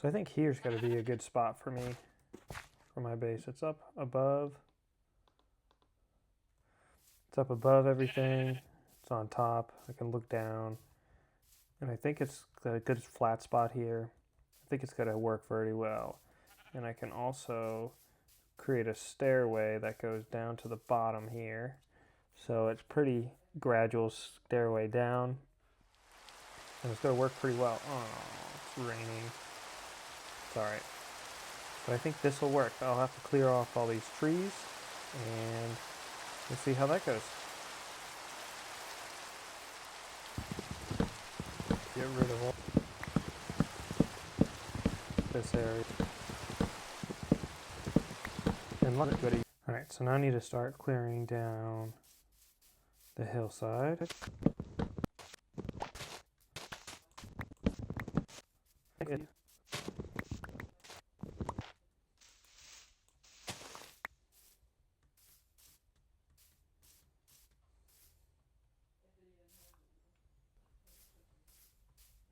So I think here's got to be a good spot for me, for my base. It's up above. It's up above everything. It's on top. I can look down. And I think it's a good flat spot here. I think it's going to work very well. And I can also create a stairway that goes down to the bottom here. So it's pretty gradual stairway down. And it's going to work pretty well. Oh, it's raining. It's alright. But I think this will work. I'll have to clear off all these trees and we'll see how that goes. Get rid of all this area. And let it go to. Alright, so now I need to start clearing down the hillside.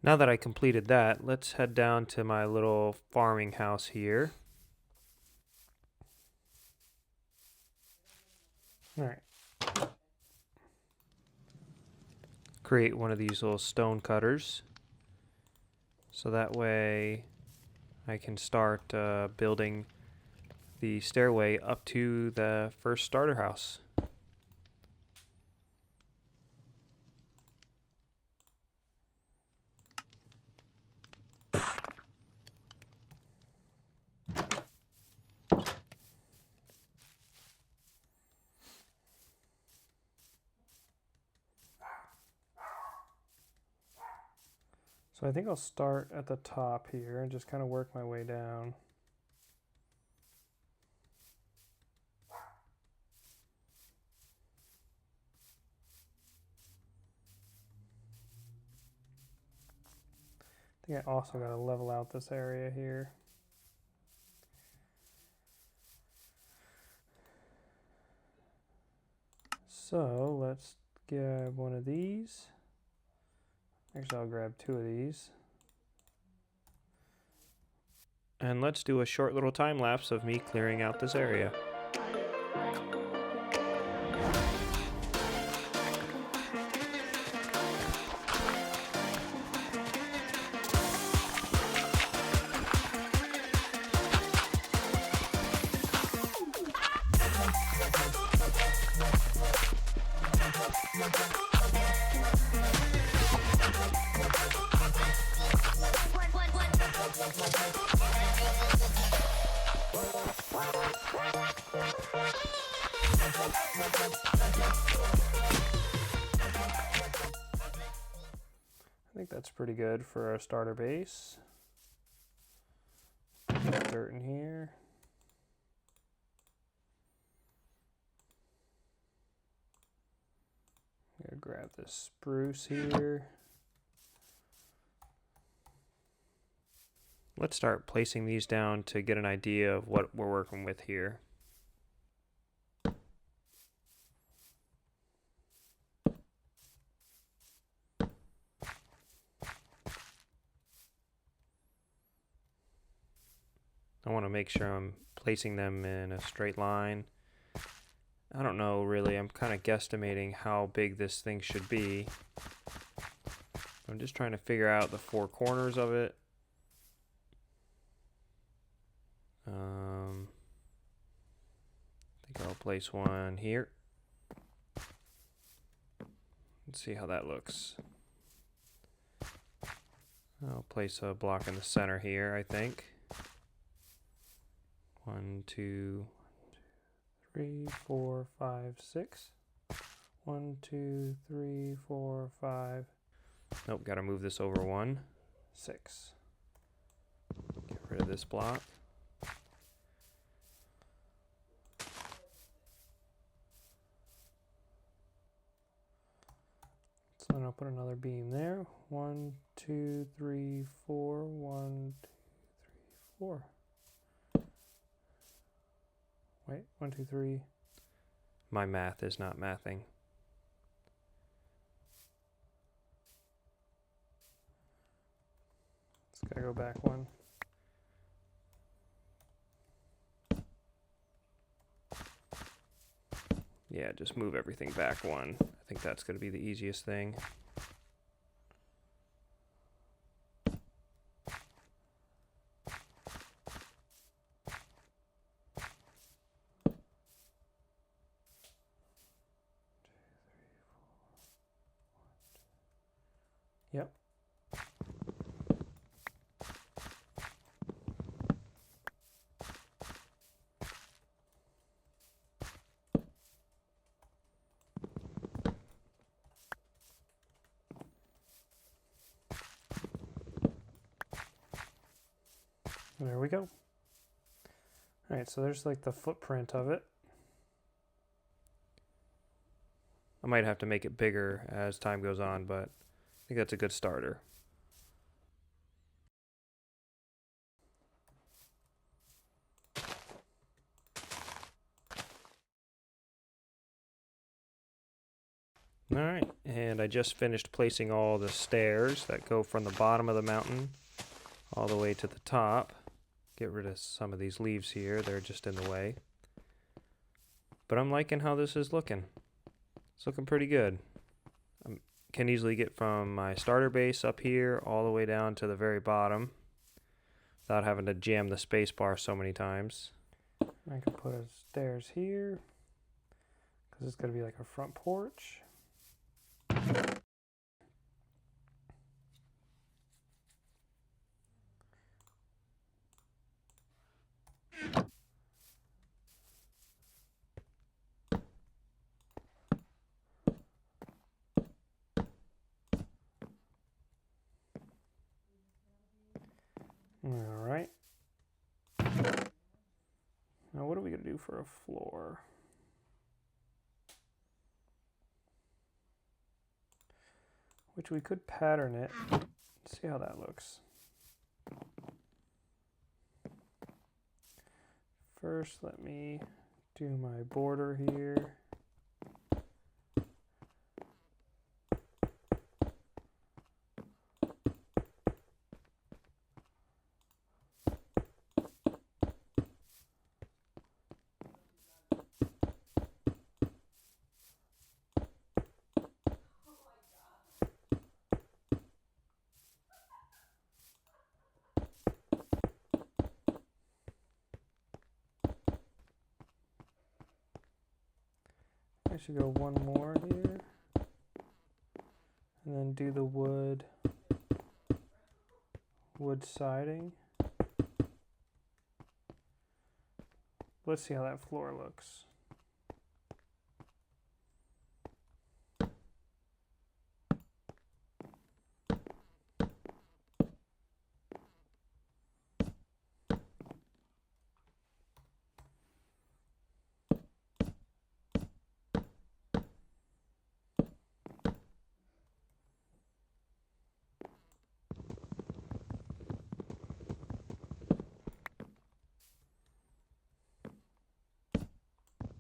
Now that I completed that, let's head down to my little farming house here. Alright. Create one of these little stone cutters. So that way I can start building the stairway up to the first starter house. So I think I'll start at the top here and just kind of work my way down. I think I also got to level out this area here. So let's grab one of these. Actually, I'll grab two of these. And let's do a short little time lapse of me clearing out this area. I think that's pretty good for a starter base. Put dirt in here. I'm gonna grab this spruce here. Let's start placing these down to get an idea of what we're working with here. I want to make sure I'm placing them in a straight line. I don't know really, I'm kind of guesstimating how big this thing should be. I'm just trying to figure out the four corners of it. I think I'll place one here. Let's see how that looks. I'll place a block in the center here, I think. 1, 2, 3, 4, 5, 6. 1, 2, 3, 4, 5. Nope, gotta move this over 1. 6. Get rid of this block. So then I'll put another beam there. 1, 2, 3, 4. 1, 2, 3, 4. Wait, 1, 2, 3. My math is not mathing. Just gotta go back one. Yeah, just move everything back one. I think that's going to be the easiest thing. Yep. There we go. All right, so there's like the footprint of it. I might have to make it bigger as time goes on, but I think that's a good starter. All right, and I just finished placing all the stairs that go from the bottom of the mountain all the way to the top. Get rid of some of these leaves here, they're just in the way. But I'm liking how this is looking. It's looking pretty good. I can easily get from my starter base up here all the way down to the very bottom without having to jam the space bar so many times. I can put a stairs here because it's going to be like a front porch. All right. Now what are we going to do for a floor? Which we could pattern it. See how that looks. First, let me do my border here. I should go one more here. And then do the wood siding. Let's see how that floor looks.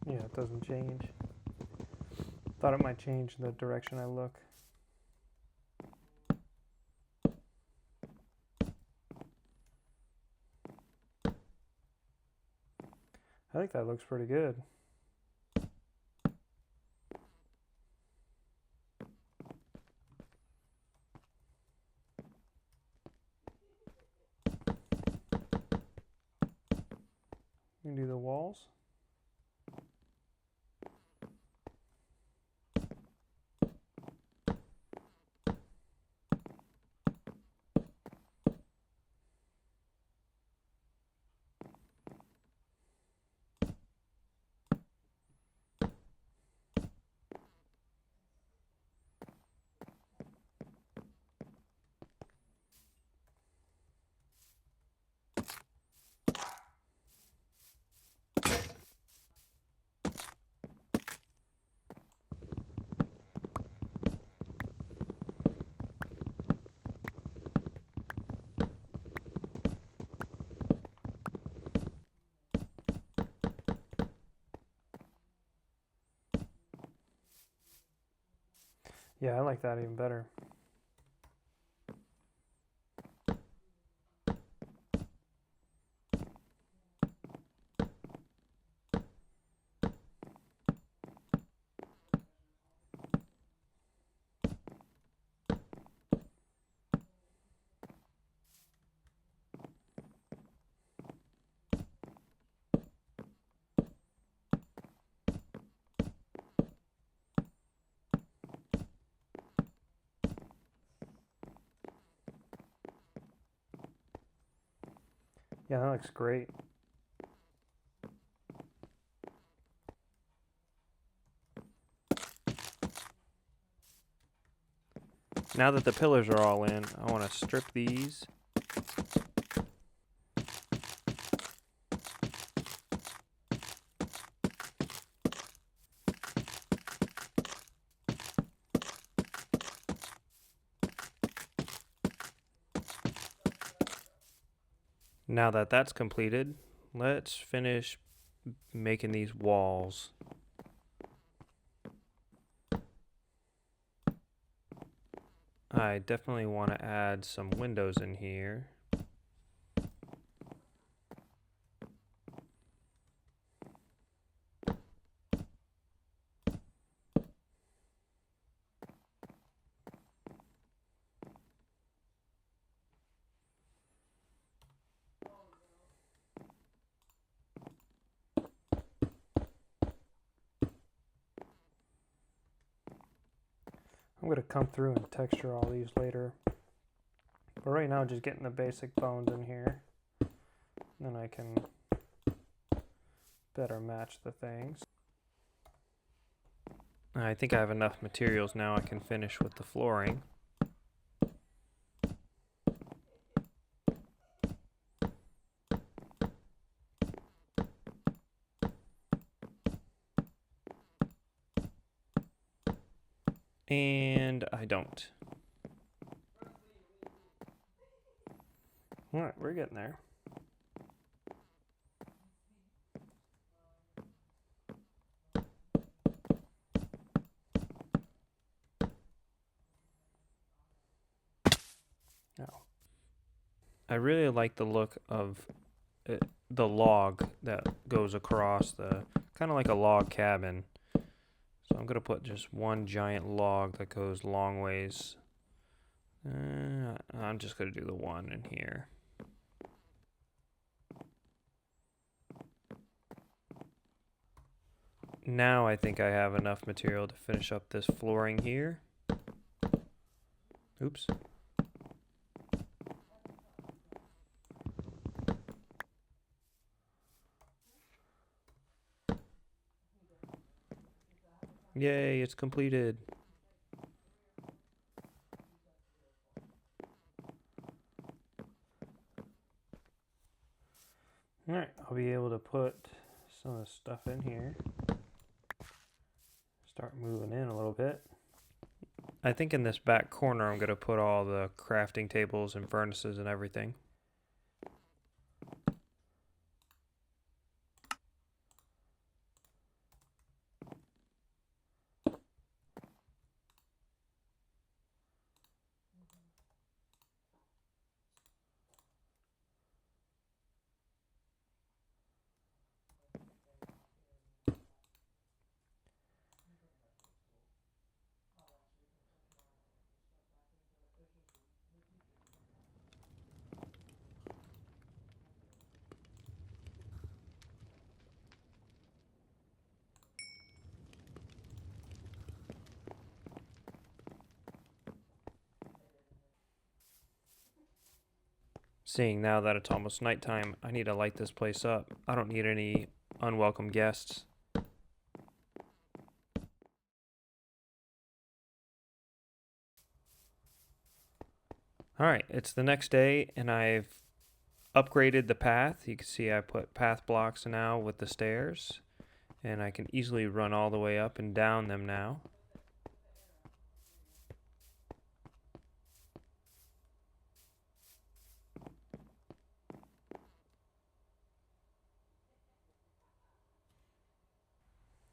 Yeah, it doesn't change. Thought it might change the direction I look. I think that looks pretty good. You can do the walls. Yeah, I like that even better. Yeah, that looks great. Now that the pillars are all in, I want to strip these. Now that that's completed, let's finish making these walls. I definitely want to add some windows in here. I'm going to come through and texture all these later. But right now, just getting the basic bones in here. Then I can better match the things. I think I have enough materials now. I can finish with the flooring. And I don't. Alright, we're getting there. Oh. I really like the look of the log that goes across the, kind of like a log cabin. So I'm going to put just one giant log that goes long ways. I'm just going to do the one in here. Now I think I have enough material to finish up this flooring here. Oops. Yay, it's completed. Alright, I'll be able to put some of the stuff in here. Start moving in a little bit. I think in this back corner I'm going to put all the crafting tables and furnaces and everything. Seeing now that it's almost nighttime, I need to light this place up. I don't need any unwelcome guests. Alright, it's the next day and I've upgraded the path. You can see I put path blocks now with the stairs, and I can easily run all the way up and down them now.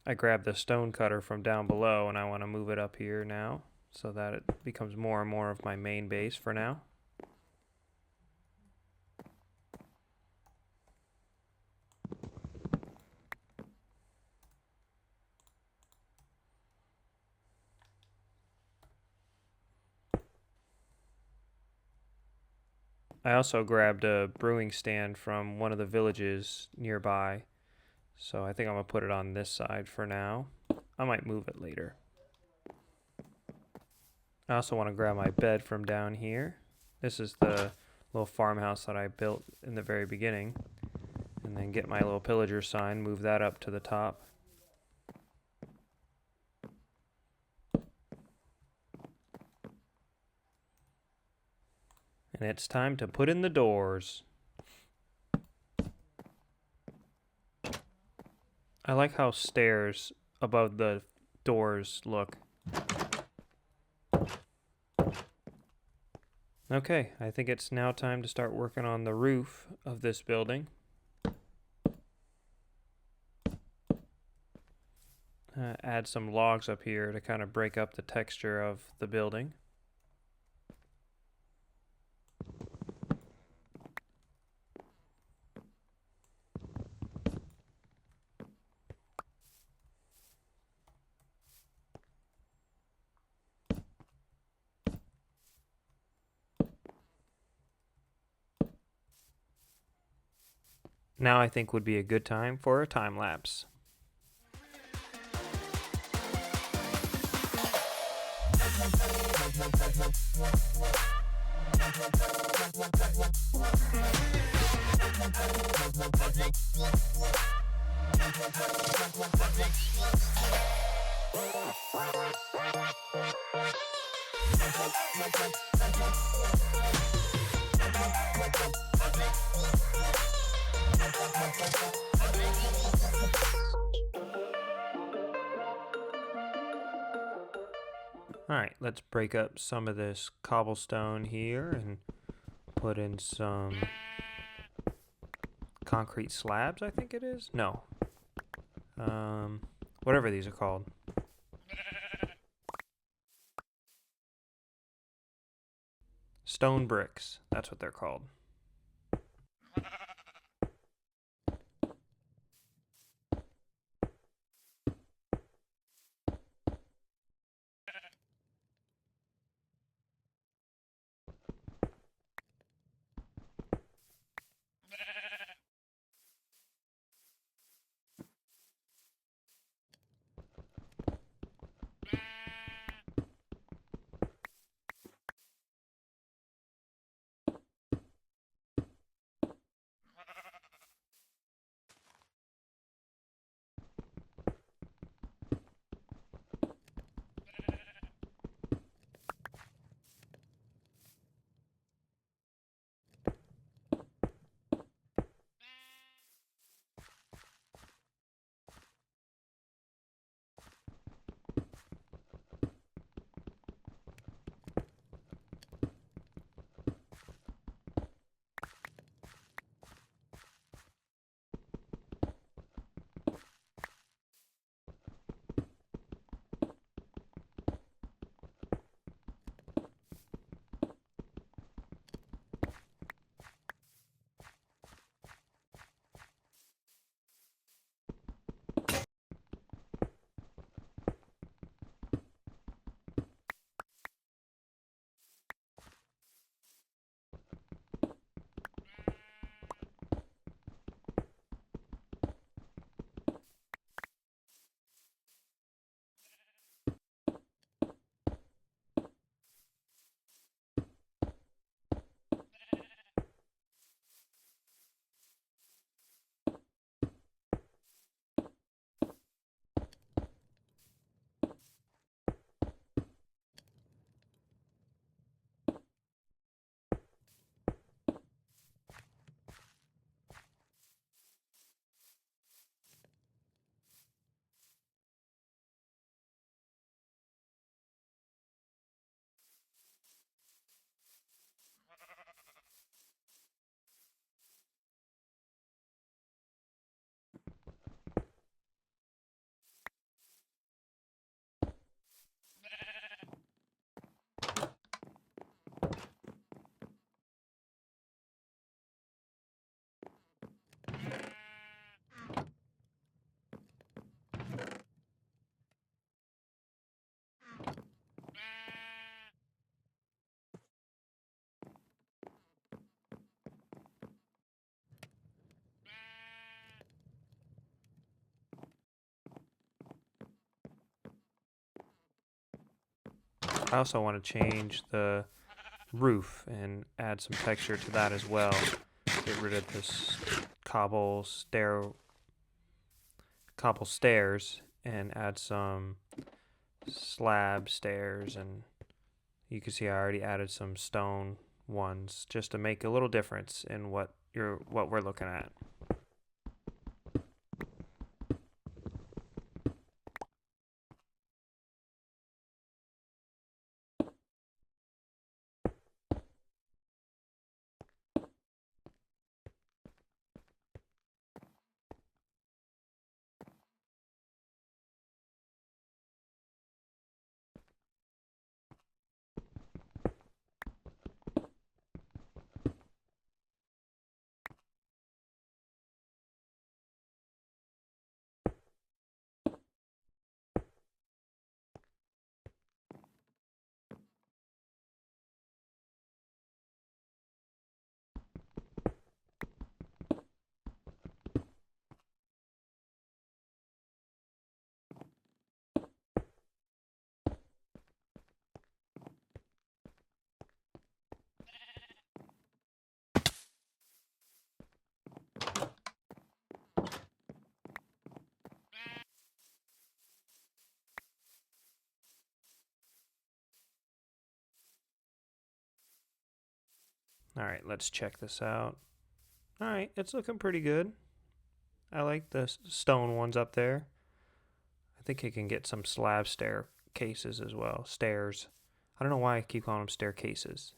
I grabbed the stone cutter from down below and I want to move it up here now so that it becomes more and more of my main base for now. I also grabbed a brewing stand from one of the villages nearby, so I think I'm going to put it on this side for now. I might move it later. I also want to grab my bed from down here. This is the little farmhouse that I built in the very beginning. And then get my little pillager sign, move that up to the top. And it's time to put in the doors. I like how stairs above the doors look. Okay, I think it's now time to start working on the roof of this building. Add some logs up here to kind of break up the texture of the building. Now I think would be a good time for a time lapse. Alright, let's break up some of this cobblestone here and put in some concrete slabs, I think it is? No. Whatever these are called. Stone bricks, that's what they're called. I also want to change the roof and add some texture to that as well. Get rid of this cobble stairs and add some slab stairs, and you can see I already added some stone ones just to make a little difference in what we're looking at. Alright, let's check this out. Alright, it's looking pretty good. I like the stone ones up there. I think I can get some slab staircases as well. Stairs. I don't know why I keep calling them staircases.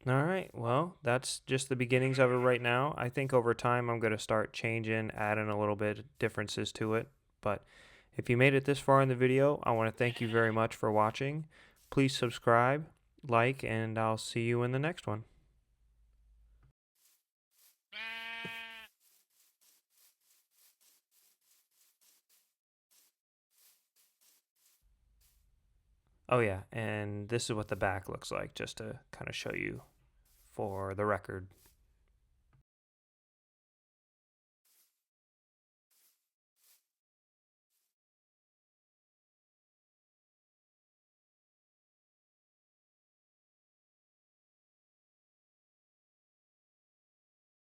Alright, well, that's just the beginnings of it right now. I think over time I'm going to start changing, adding a little bit of differences to it. But if you made it this far in the video, I want to thank you very much for watching. Please subscribe, like, and I'll see you in the next one. Oh yeah, and this is what the back looks like, just to kind of show you for the record